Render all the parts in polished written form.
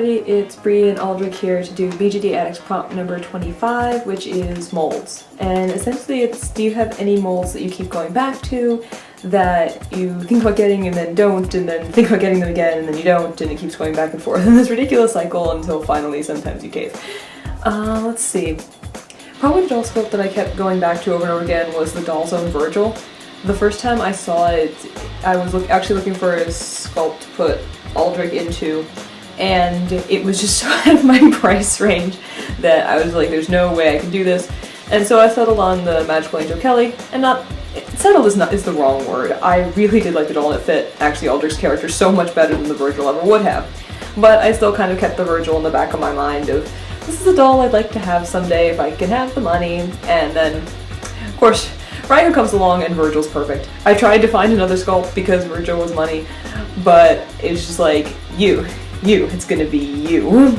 everybody, it's Bree and Aldrich here to do BJD Addicts prompt number 25, which is molds. And essentially it's, do you have any molds that you keep going back to that you think about getting and then don't, and then think about getting them again and then you don't, and it keeps going back and forth in this ridiculous cycle until finally sometimes you cave. Let's see. Probably the doll sculpt that I kept going back to over and over again was the Doll Zone Virgil. The first time I saw it, I was actually looking for a sculpt to put Aldrich into, and it was just so out of my price range that I was like, there's no way I can do this. And so I settled on the Magical Angel Kelly, and settled is the wrong word. I really did like the doll, and it fit actually Aldrich's character so much better than the Virgil ever would have. But I still kind of kept the Virgil in the back of my mind of, this is a doll I'd like to have someday if I can have the money. And then, of course, Raigo comes along and Virgil's perfect. I tried to find another sculpt because Virgil was money, but it was just like, it's gonna be you.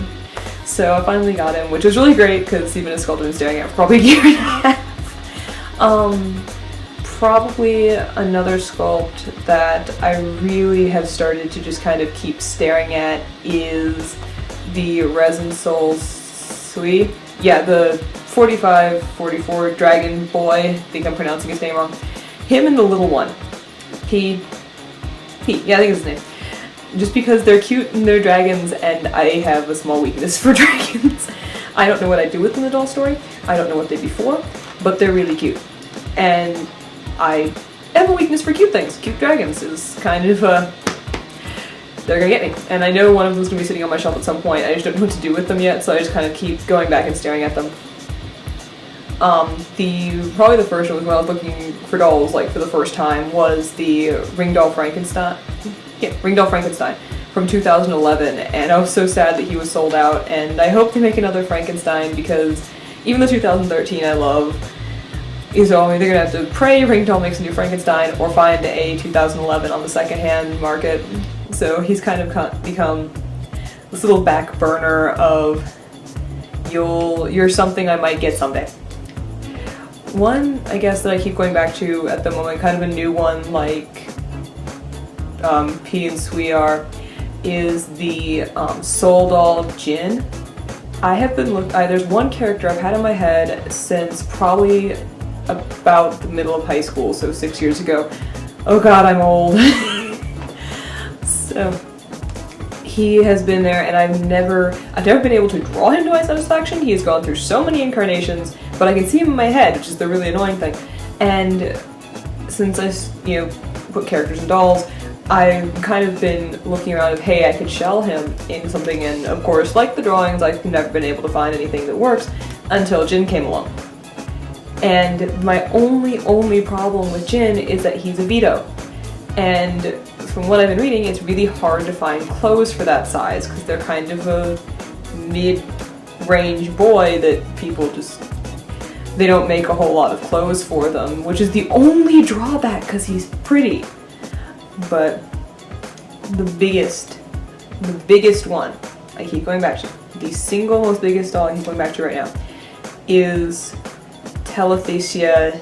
So I finally got him, which was really great because he's been a sculpt I've been staring at for probably a year and a half. Probably another sculpt that I really have started to just kind of keep staring at is the Resin Soul Sui. Yeah, the 45-44 Dragon Boy, I think I'm pronouncing his name wrong. Him and the little one. P. Yeah, I think it's his name. Just because they're cute and they're dragons, and I have a small weakness for dragons. I don't know what I do with them in the doll story. I don't know what they'd be for, but they're really cute. And I have a weakness for cute things. Cute dragons is kind of, they're gonna get me. And I know one of them's gonna be sitting on my shelf at some point. I just don't know what to do with them yet, so I just kind of keep going back and staring at them. Probably the first one when I was looking for dolls, like for the first time, was the Ring Doll Frankenstein. Yeah, Ring Doll Frankenstein from 2011, and I was so sad that he was sold out, and I hope they make another Frankenstein because even the 2013 I love. So they're gonna have to pray Ring Doll makes a new Frankenstein or find a 2011 on the secondhand market. So he's kind of become this little back burner of you're something I might get someday. One, I guess, that I keep going back to at the moment, kind of a new one like P and Sui are, is the Soul Doll Jin. I have been there's one character I've had in my head since probably about the middle of high school, so 6 years ago. Oh god, I'm old. So he has been there, and I've never been able to draw him to my satisfaction. He has gone through so many incarnations, but I can see him in my head, which is the really annoying thing. And since I, put characters in dolls, I've kind of been looking around of, hey, I could shell him in something, and of course, like the drawings, I've never been able to find anything that works until Jin came along. And my only problem with Jin is that he's a veto. And from what I've been reading, it's really hard to find clothes for that size because they're kind of a mid-range boy that people they don't make a whole lot of clothes for them, which is the only drawback because he's pretty. But the biggest one I keep going back to, the single most biggest doll I keep going back to right now, is Telethesia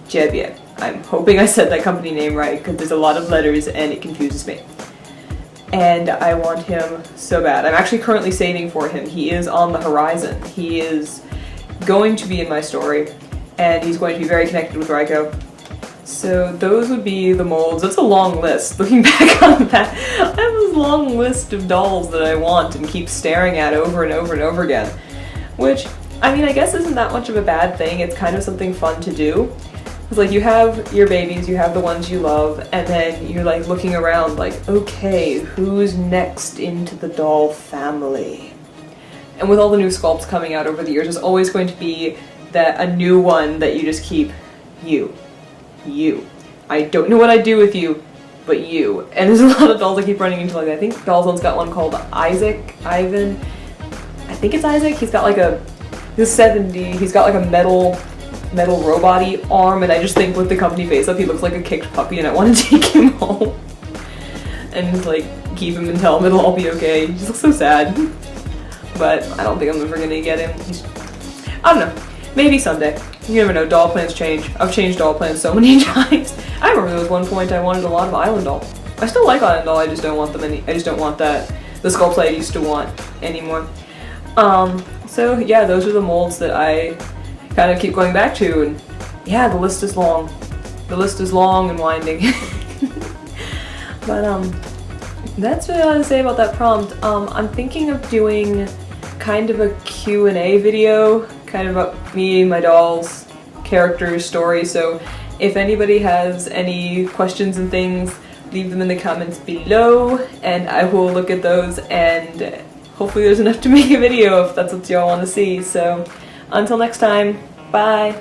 Jebia. I'm hoping I said that company name right because there's a lot of letters and it confuses me. And I want him so bad. I'm actually currently saving for him. He is on the horizon. He is going to be in my story, and he's going to be very connected with Raigo. So those would be the molds. That's a long list. Looking back on that, I have this long list of dolls that I want and keep staring at over and over and over again. Which, I mean, I guess isn't that much of a bad thing. It's kind of something fun to do. It's like you have your babies, you have the ones you love, and then you're like looking around like, okay, who's next into the doll family? And with all the new sculpts coming out over the years, there's always going to be a new one that you just keep, you. I don't know what I'd do with you, but you. And there's a lot of dolls I keep running into like that. I think Dollzone's got one called Ivan. I think it's Isaac. He's got like he's 70, he's got like a metal robot-y arm, and I just think with the company face up, he looks like a kicked puppy, and I want to take him home. And just like keep him and tell him it'll all be okay. He just looks so sad. But I don't think I'm ever gonna get him. I don't know. Maybe someday. You never know, doll plans change. I've changed doll plans so many times. I remember there was one point I wanted a lot of Island Doll. I still like Island Doll, I just don't want them I just don't want that the sculpts I used to want anymore. So yeah, those are the molds that I kind of keep going back to, and yeah, the list is long. The list is long and winding. But that's what I want to say about that prompt. I'm thinking of doing kind of a Q&A video, kind of about me, my dolls, characters, story. So if anybody has any questions and things, leave them in the comments below, and I will look at those, and hopefully there's enough to make a video if that's what y'all want to see. So until next time, bye!